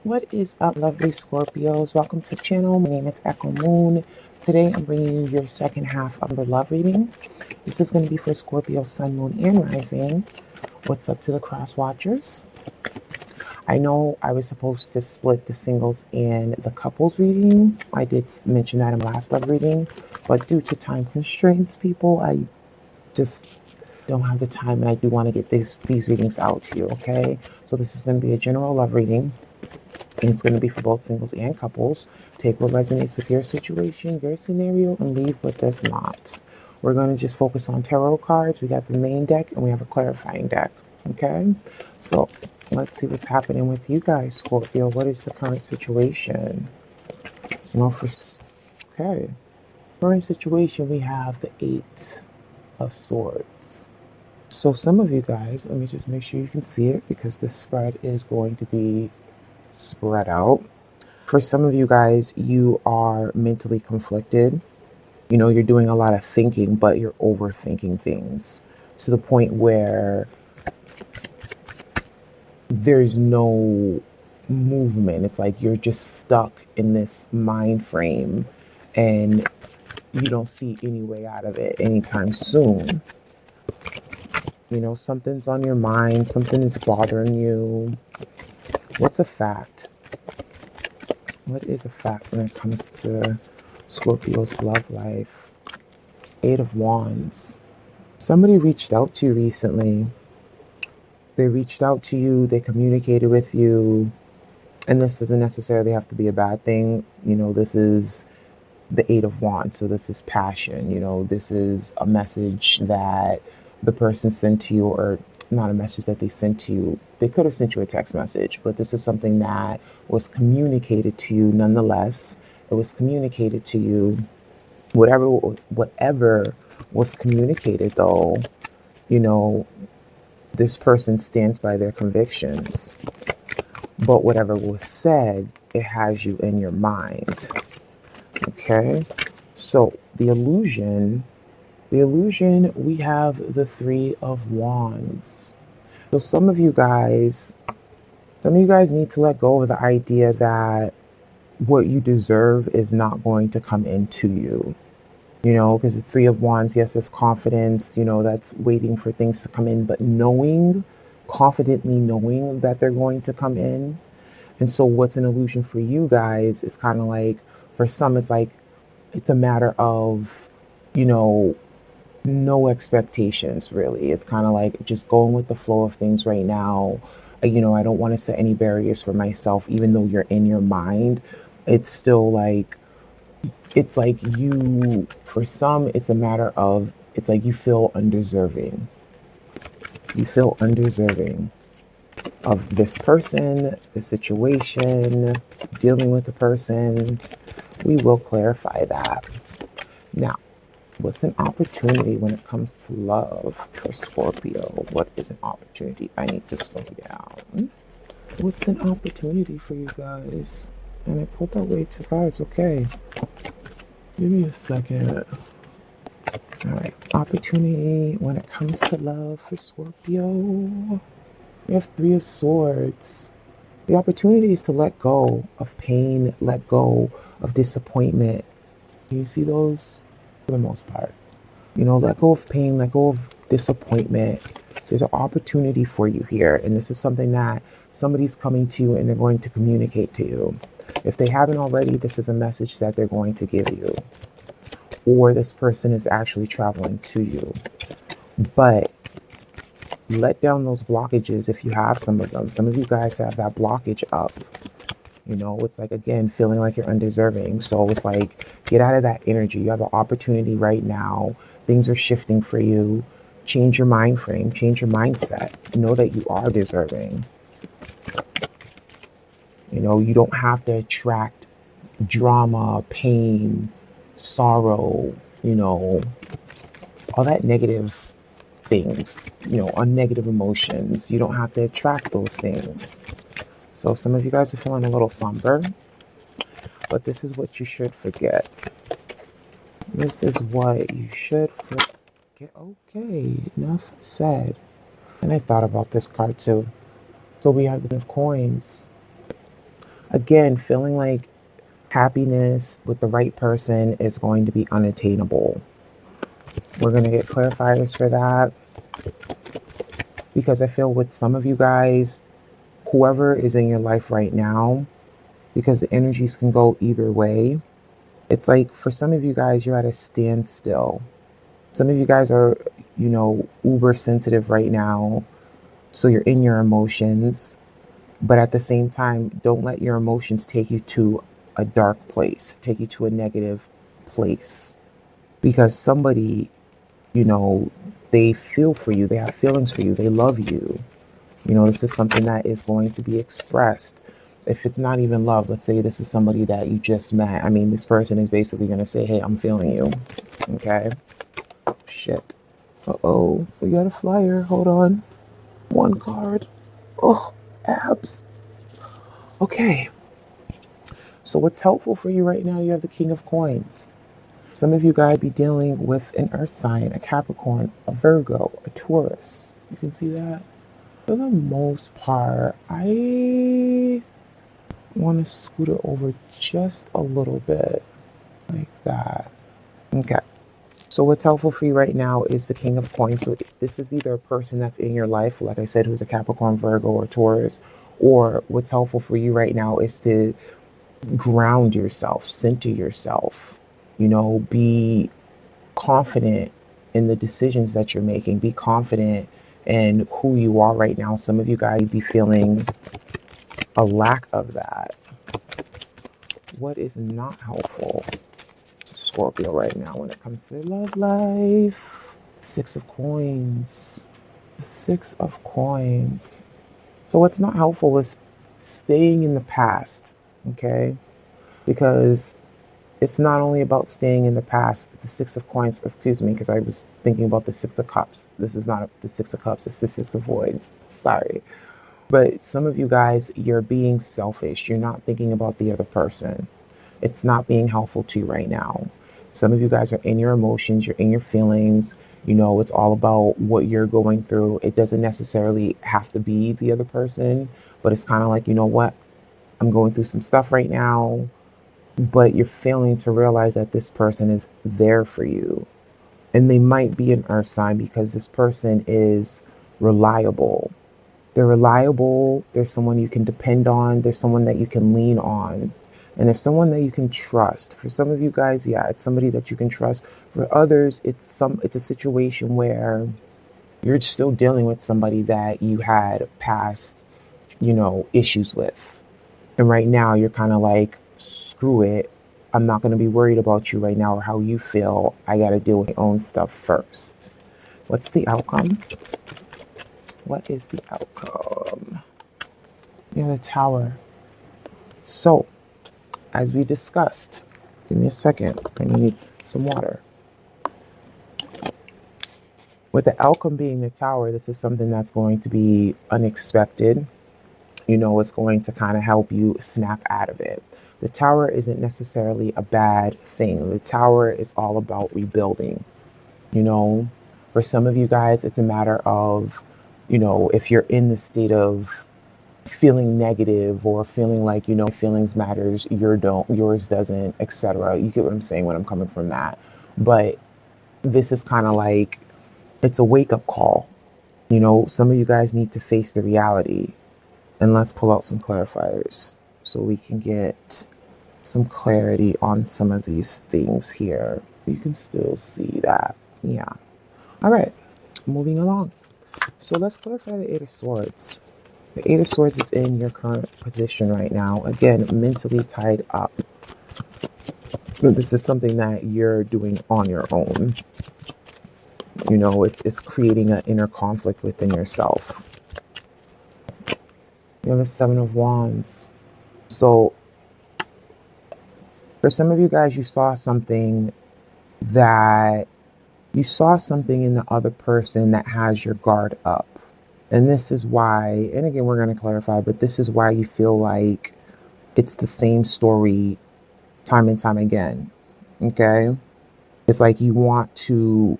What is up, lovely Scorpios? Welcome to the channel. My name is Echo Moon. Today I'm bringing you your second half of your love reading. This is going to be for Scorpio, Sun, Moon, and Rising. What's up to the cross watchers? I know I was supposed to split the singles and the couples reading. I did mention that in my last love reading, but due to time constraints, people, I just don't have the time, and I do want to get these readings out to you, okay? So this is going to be a general love reading. And it's going to be for both singles and couples. Take what resonates with your situation, your scenario, and leave what does not. We're going to just focus on tarot cards. We got the main deck and we have a clarifying deck. Okay? So let's see what's happening with you guys, Scorpio. What is the current situation? Okay. Current situation, we have the Eight of Swords. So some of you guys, let me just make sure you can see it because this spread is going to be spread out. For some of you guys, you are mentally conflicted. You know, you're doing a lot of thinking, but you're overthinking things to the point where there's no movement. It's like you're just stuck in this mind frame and you don't see any way out of it anytime soon. You know, something's on your mind, something is bothering you. What's a fact? What is a fact when it comes to Scorpio's love life? Eight of Wands. Somebody reached out to you recently. They reached out to you, they communicated with you, and this doesn't necessarily have to be a bad thing. You know, this is the Eight of Wands, so this is passion. You know, this is a message that the person sent to you, or not a message that they sent to you. They could have sent you a text message, but this is something that was communicated to you nonetheless. It was communicated to you. Whatever was communicated, though, you know, this person stands by their convictions. But whatever was said, it has you in your mind. Okay? So the illusion, we have the Three of Wands. So some of you guys need to let go of the idea that what you deserve is not going to come into you. You know, because the Three of Wands, yes, it's confidence, you know, that's waiting for things to come in, but confidently knowing that they're going to come in. And so what's an illusion for you guys is kind of like, for some, it's like, it's a matter of, you know, no expectations, really. It's kind of like just going with the flow of things right now. You know, I don't want to set any barriers for myself, even though you're in your mind. It's still like, it's like you, for some, it's a matter of, it's like you feel undeserving. You feel undeserving of this person, the situation, dealing with the person. We will clarify that. Now, what's an opportunity when it comes to love for Scorpio? What is an opportunity? I need to slow down. What's an opportunity for you guys? And I pulled out way two cards. Okay. Give me a second. All right. Opportunity when it comes to love for Scorpio. We have Three of Swords. The opportunity is to let go of pain, let go of disappointment. Can you see those? For the most part. You know, let go of pain, let go of disappointment. There's an opportunity for you here. And this is something that somebody's coming to you and they're going to communicate to you. If they haven't already, this is a message that they're going to give you. Or this person is actually traveling to you. But let down those blockages if you have some of them. Some of you guys have that blockage up. You know, it's like, again, feeling like you're undeserving. So it's like, get out of that energy. You have an opportunity right now. Things are shifting for you. Change your mind frame. Change your mindset. Know that you are deserving. You know, you don't have to attract drama, pain, sorrow, you know, all that negative things, you know, negative emotions. You don't have to attract those things. So some of you guys are feeling a little somber, but this is what you should forget. This is what you should forget. Okay, enough said. And I thought about this card too. So we have the Coins. Again, feeling like happiness with the right person is going to be unattainable. We're going to get clarifiers for that, because I feel with some of you guys, whoever is in your life right now, because the energies can go either way. It's like for some of you guys, you're at a standstill. Some of you guys are, uber sensitive right now. So you're in your emotions. But at the same time, don't let your emotions take you to a dark place, take you to a negative place. Because somebody, they feel for you, they have feelings for you, they love you. This is something that is going to be expressed. If it's not even love, let's say this is somebody that you just met. I mean, this person is basically going to say, hey, I'm feeling you. Okay. Shit. Uh-oh. We got a flyer. Hold on. One card. Oh, abs. Okay. So what's helpful for you right now? You have the King of Coins. Some of you guys be dealing with an earth sign, a Capricorn, a Virgo, a Taurus. You can see that. For the most part, I want to scoot it over just a little bit, like that. Okay. So what's helpful for you right now is the King of Coins. So this is either a person that's in your life, like I said, who's a Capricorn, Virgo, or Taurus, or what's helpful for you right now is to ground yourself, center yourself, be confident in the decisions that you're making, be confident in who you are right now. Some of you guys be feeling a lack of that. What is not helpful to Scorpio right now when it comes to their love life? Six of Coins. The Six of Coins. So what's not helpful is staying in the past, okay? Because it's not only about staying in the past. The Six of Coins, excuse me, because I was thinking about the Six of Cups. This is not the Six of Cups, it's the Six of Wands. Sorry. But some of you guys, you're being selfish. You're not thinking about the other person. It's not being helpful to you right now. Some of you guys are in your emotions, you're in your feelings. It's all about what you're going through. It doesn't necessarily have to be the other person, but it's kind of like, you know what? I'm going through some stuff right now, but you're failing to realize that this person is there for you. And they might be an earth sign because this person is reliable. They're reliable. There's someone you can depend on. There's someone that you can lean on. And there's someone that you can trust. For some of you guys, yeah, it's somebody that you can trust. For others, it's a situation where you're still dealing with somebody that you had past, issues with. And right now you're kind of like, screw it. I'm not going to be worried about you right now or how you feel. I got to deal with my own stuff first. What's the outcome? What is the outcome? Yeah, the Tower. So, as we discussed, give me a second. I need some water. With the outcome being the Tower, this is something that's going to be unexpected. It's going to kind of help you snap out of it. The Tower isn't necessarily a bad thing. The Tower is all about rebuilding. For some of you guys, it's a matter of, if you're in the state of feeling negative or feeling like, feelings matters, yours doesn't, etc. You get what I'm saying when I'm coming from that. But this is kind of like, it's a wake-up call. Some of you guys need to face the reality. And let's pull out some clarifiers so we can get some clarity on some of these things here. You can still see that. Yeah. All right. Moving along. So let's clarify the Eight of Swords. The Eight of Swords is in your current position right now. Again, mentally tied up. This is something that you're doing on your own. It's creating an inner conflict within yourself. You have the Seven of Wands. So for some of you guys, you saw something in the other person that has your guard up. And this is why, and again, we're going to clarify, but this is why you feel like it's the same story time and time again. Okay? It's like you want to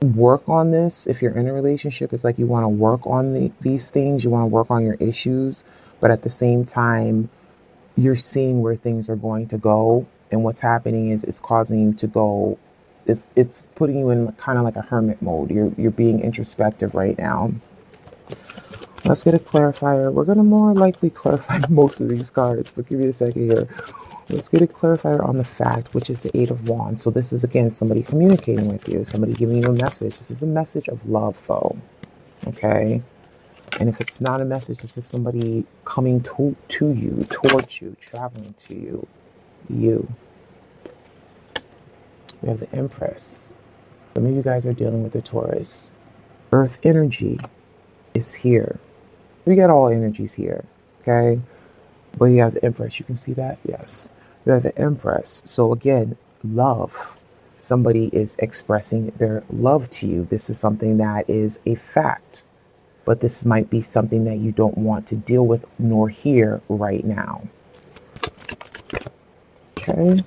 work on this. If you're in a relationship, it's like you want to work on these things. You want to work on your issues. But at the same time, you're seeing where things are going to go. And what's happening is it's causing you to go, it's putting you in kind of like a hermit mode. You're being introspective right now. Let's get a clarifier. We're going to more likely clarify most of these cards, but give me a second here. Let's get a clarifier on the fact, which is the Eight of Wands. So this is, again, somebody communicating with you, somebody giving you a message. This is a message of love, though. Okay? And if it's not a message, this is somebody coming to you, towards you, traveling to you. We have the Empress. Some of you guys are dealing with the Taurus. Earth energy is here. We got all energies here, okay? But you have the Empress. You can see that? Yes. You have the Empress. So again, love. Somebody is expressing their love to you. This is something that is a fact. But this might be something that you don't want to deal with nor hear right now. Okay.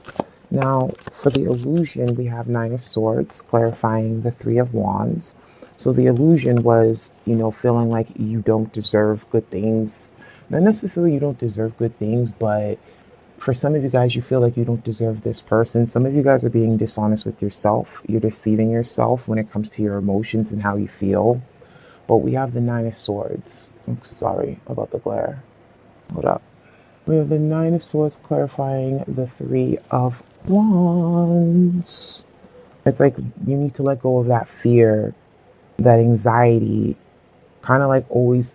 Now, for the illusion, we have Nine of Swords, clarifying the Three of Wands. So the illusion was, feeling like you don't deserve good things. Not necessarily you don't deserve good things, but for some of you guys, you feel like you don't deserve this person. Some of you guys are being dishonest with yourself. You're deceiving yourself when it comes to your emotions and how you feel. But we have the Nine of Swords. I'm sorry about the glare. Hold up. We have the Nine of Swords clarifying the Three of Wands. It's like you need to let go of that fear, that anxiety, kind of like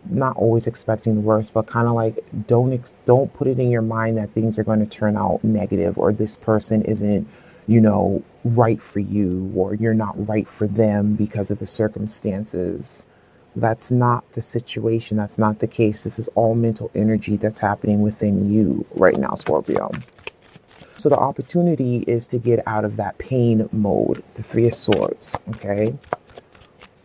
not always expecting the worst, but kind of like don't put it in your mind that things are going to turn out negative, or this person isn't, right for you, or you're not right for them because of the circumstances. That's not the situation. That's not the case. This is all mental energy that's happening within you right now, Scorpio. So the opportunity is to get out of that pain mode, the Three of Swords, okay?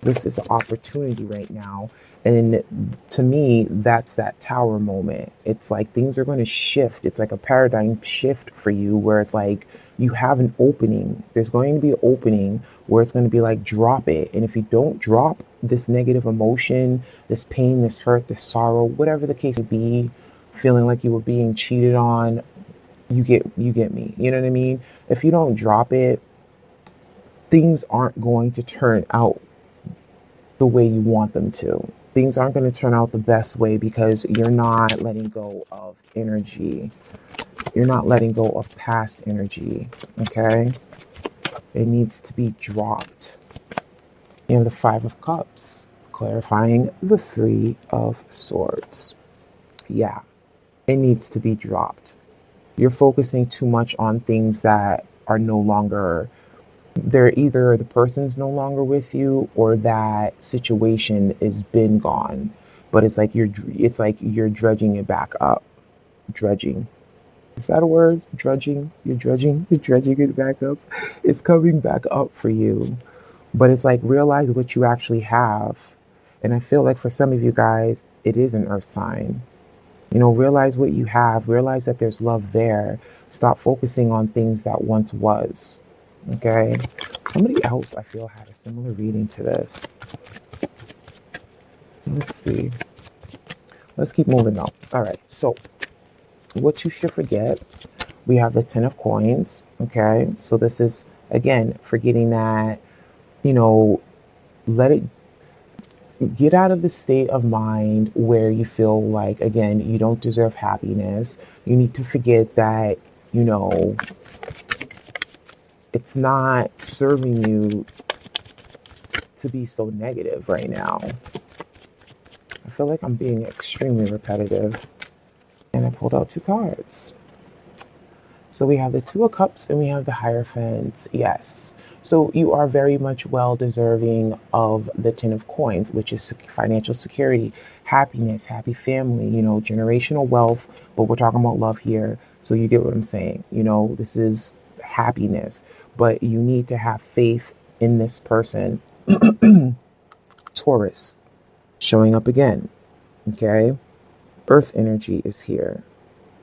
This is an opportunity right now. And to me, that's that Tower moment. It's like things are going to shift. It's like a paradigm shift for you, where it's like you have an opening. There's going to be an opening where it's going to be like, drop it. And if you don't drop this negative emotion, this pain, this hurt, this sorrow, whatever the case may be, feeling like you were being cheated on, you get me. You know what I mean? If you don't drop it, things aren't going to turn out the way you want them to. Things aren't going to turn out the best way because you're not letting go of energy. You're not letting go of past energy, okay? It needs to be dropped. You have the Five of Cups, clarifying the Three of Swords. Yeah, it needs to be dropped. You're focusing too much on things that are no longer, they're either the person's no longer with you or that situation is been gone. But it's like you're dredging it back up. Dredging. Is that a word? Drudging? You're dredging it back up. It's coming back up for you. But it's like, realize what you actually have. And I feel like for some of you guys, it is an earth sign. Realize what you have. Realize that there's love there. Stop focusing on things that once was. Okay? Somebody else, I feel, had a similar reading to this. Let's see. Let's keep moving though. All right. So what you should forget, we have the Ten of Coins. Okay? So this is, again, forgetting that, let it get out of the state of mind where you feel like, again, you don't deserve happiness. You need to forget that, it's not serving you to be so negative right now. I feel like I'm being extremely repetitive. And I pulled out two cards. So we have the Two of Cups and we have the Hierophant. Yes. So you are very much well deserving of the Ten of Coins, which is financial security, happiness, happy family, generational wealth. But we're talking about love here. So you get what I'm saying. This is happiness. But you need to have faith in this person. Taurus, showing up again. Okay. Earth energy is here.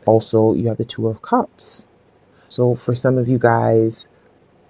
Also, you have the Two of Cups. So for some of you guys,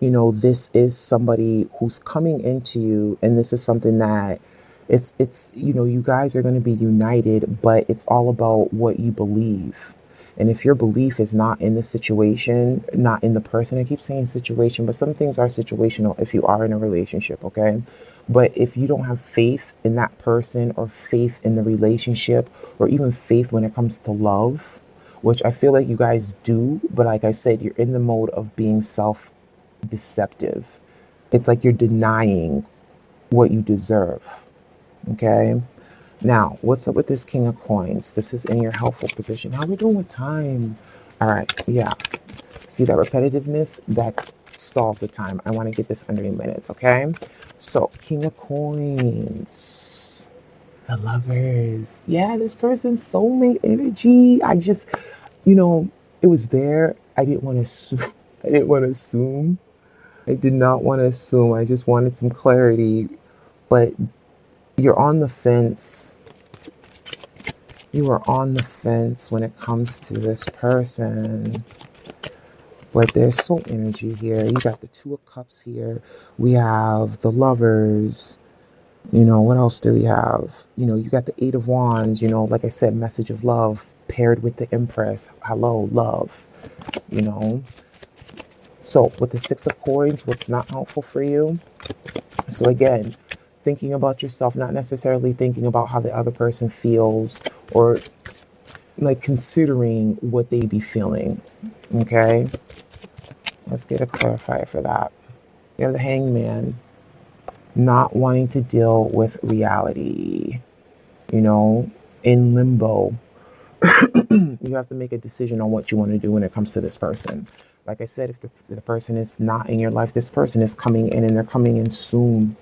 this is somebody who's coming into you, and this is something that you guys are going to be united, but it's all about what you believe. And if your belief is not in the situation, not in the person, I keep saying situation, but some things are situational if you are in a relationship, okay? But if you don't have faith in that person or faith in the relationship or even faith when it comes to love, which I feel like you guys do, but like I said, you're in the mode of being self deceptive. It's like you're denying what you deserve, okay? Now, what's up with this King of Coins? This is in your helpful position. How are we doing with time? All right, yeah. See that repetitiveness? That stalls the time. I want to get this under 8 minutes, okay? So, King of Coins. The Lovers. Yeah, this person's soulmate energy. I just, you know, it was there. I didn't want to assume. I didn't want to assume. I did not want to assume. I just wanted some clarity. But you're on the fence. You are on the fence when it comes to this person. But there's soul energy here. You got the Two of Cups here. We have the Lovers. You know, what else do we have? You know, you got the Eight of Wands. You know, like I said, message of love paired with the Empress. Hello, love. You know. So with the Six of Coins, what's not helpful for you? So again, thinking about yourself, not necessarily thinking about how the other person feels or like considering what they be feeling. Okay. Let's get a clarifier for that. You have the Hangman, not wanting to deal with reality, you know, in limbo. You have to make a decision on what you want to do when it comes to this person. Like I said, if the person is not in your life, this person is coming in and they're coming in soon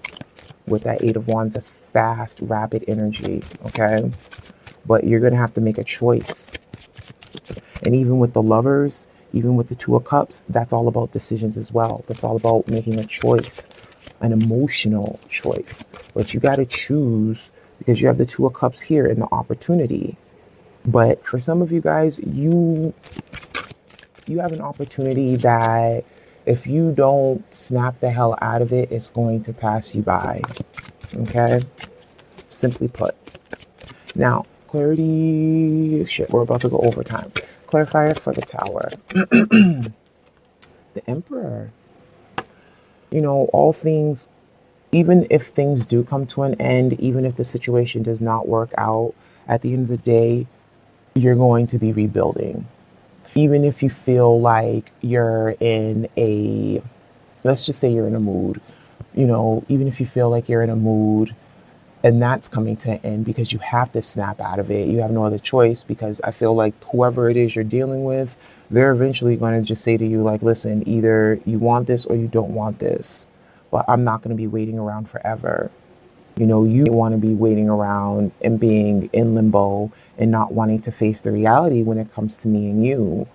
with that Eight of Wands. That's fast, rapid energy, okay? But you're going to have to make a choice. And even with the Lovers, even with the Two of Cups, that's all about decisions as well. That's all about making a choice, an emotional choice. But you got to choose because you have the Two of Cups here in the opportunity. But for some of you guys, you have an opportunity that if you don't snap the hell out of it, it's going to pass you by. Okay? Simply put. Now, clarity. Shit, we're about to go overtime. Clarifier for the Tower. The Emperor. You know, all things, even if things do come to an end, even if the situation does not work out, at the end of the day, you're going to be rebuilding. Even if you feel like you're in a, let's just say you're in a mood, you know, even if you feel like you're in a mood and that's coming to an end because you have to snap out of it, you have no other choice, because I feel like whoever it is you're dealing with, they're eventually going to just say to you, like, listen, either you want this or you don't want this, but I'm not going to be waiting around forever. You know, you want to be waiting around and being in limbo and not wanting to face the reality when it comes to me and you.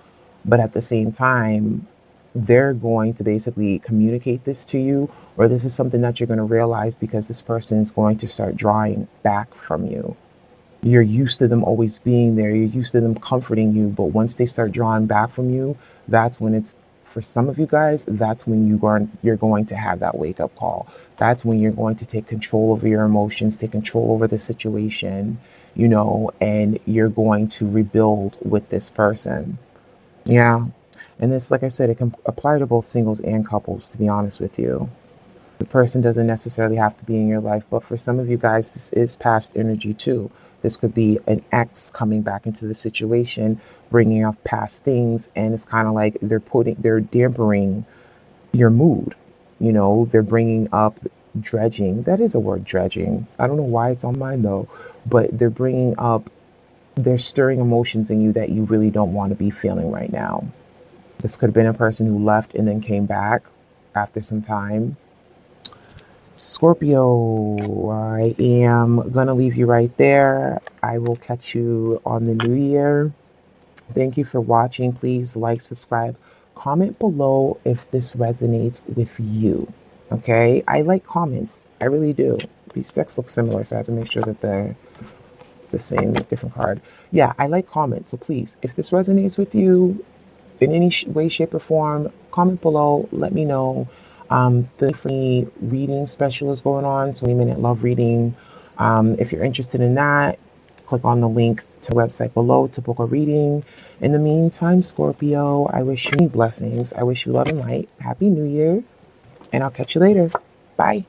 But at the same time, they're going to basically communicate this to you, or this is something that you're going to realize because this person is going to start drawing back from you. You're used to them always being there. You're used to them comforting you. But once they start drawing back from you, that's when it's, for some of you guys, that's when you're going to have that wake up call. That's when you're going to take control over your emotions, take control over the situation, you know, and you're going to rebuild with this person. Yeah. And this, like I said, it can apply to both singles and couples, to be honest with you. The person doesn't necessarily have to be in your life, but for some of you guys, this is past energy too. This could be an ex coming back into the situation, bringing up past things, and it's kind of like they're dampering your mood. You know, they're bringing up dredging. That is a word, dredging. I don't know why it's on mine though, but they're stirring emotions in you that you really don't want to be feeling right now. This could have been a person who left and then came back after some time. Scorpio, I am going to leave you right there. I will catch you on the new year. Thank you for watching. Please like, subscribe, comment below if this resonates with you. Okay? I like comments. I really do. These decks look similar, so I have to make sure that they're the same, different card. Yeah, I like comments. So please, if this resonates with you in any way, shape, or form, comment below. Let me know. The free reading special is going on, 20-minute love reading. If you're interested in that, click on the link to the website below to book a reading. In the meantime, Scorpio, I wish you many blessings. I wish you love and light. Happy New Year, and I'll catch you later. Bye.